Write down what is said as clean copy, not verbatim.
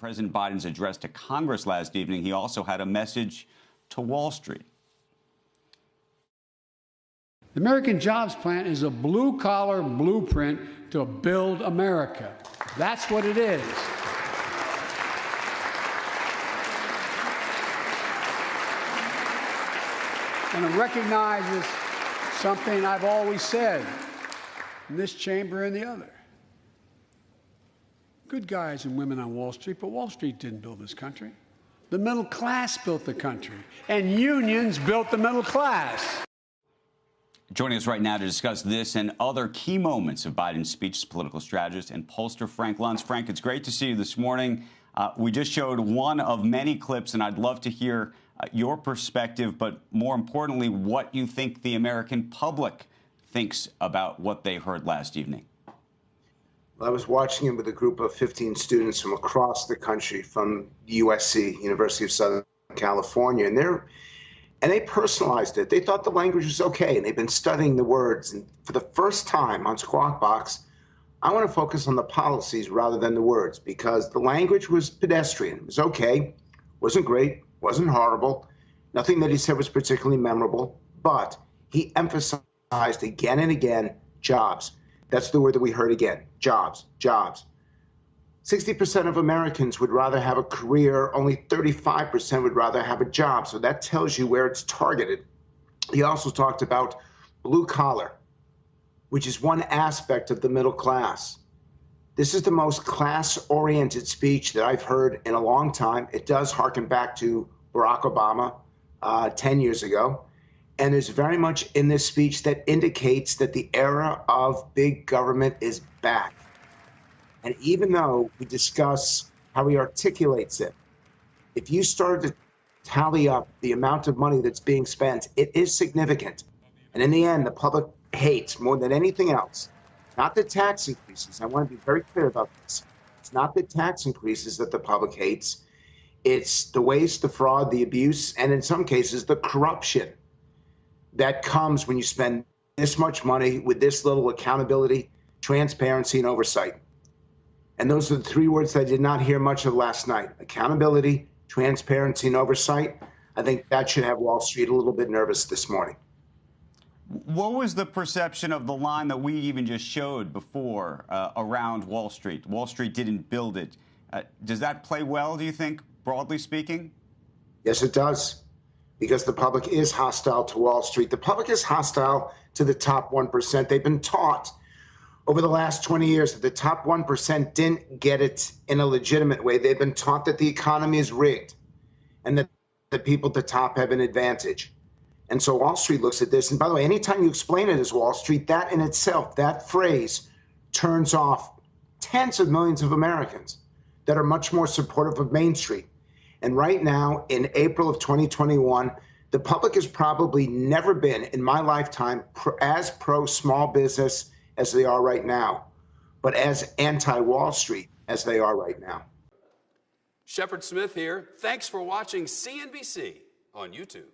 President Biden's address to Congress last evening, he also had a message to Wall Street. The American Jobs Plan is a blue-collar blueprint to build America. That's what it is. And it recognizes something I've always said in this chamber and the other. Good guys and women on Wall Street, but Wall Street didn't build this country. The middle class built the country, and unions built the middle class. Joining us right now to discuss this and other key moments of Biden's speech is political strategist and pollster Frank Luntz. Frank, it's great to see you this morning. We just showed one of many clips, and I'd love to hear your perspective, but more importantly, what you think the American public thinks about what they heard last evening. I was watching it with a group of 15 students from across the country, from USC, University of Southern California, and they personalized it. They thought the language was okay, and they've been studying the words. And for the first time on Squawk Box, I want to focus on the policies rather than the words, because the language was pedestrian. It was okay, wasn't great, wasn't horrible. Nothing that he said was particularly memorable, but he emphasized again and again, jobs. That's the word that we heard again, jobs, jobs. 60% of Americans would rather have a career, only 35% would rather have a job. So that tells you where it's targeted. He also talked about blue collar, which is one aspect of the middle class. This is the most class-oriented speech that I've heard in a long time. It does harken back to Barack Obama 10 years ago. And there's very much in this speech that indicates that the era of big government is back. And even though we discuss how he articulates it, if you started to tally up the amount of money that's being spent, it is significant. And in the end, the public hates more than anything else, not the tax increases. I want to be very clear about this. It's not the tax increases that the public hates. It's the waste, the fraud, the abuse, and in some cases, the corruption that comes when you spend this much money with this little accountability, transparency, and oversight. And those are the three words that I did not hear much of last night: accountability, transparency, and oversight. I think that should have Wall Street a little bit nervous this morning. What was the perception of the line that we even just showed before around Wall Street? Wall Street didn't build it. Does that play well, do you think, broadly speaking? Yes, it does, because the public is hostile to Wall Street. The public is hostile to the top 1%. They've been taught over the last 20 years that the top 1% didn't get it in a legitimate way. They've been taught that the economy is rigged and that the people at the top have an advantage. And so Wall Street looks at this. And by the way, anytime you explain it as Wall Street, that in itself, that phrase turns off tens of millions of Americans that are much more supportive of Main Street. And right now, in April of 2021, the public has probably never been, in my lifetime, as pro-small business as they are right now, but as anti-Wall Street as they are right now. Shepard Smith here. Thanks for watching CNBC on YouTube.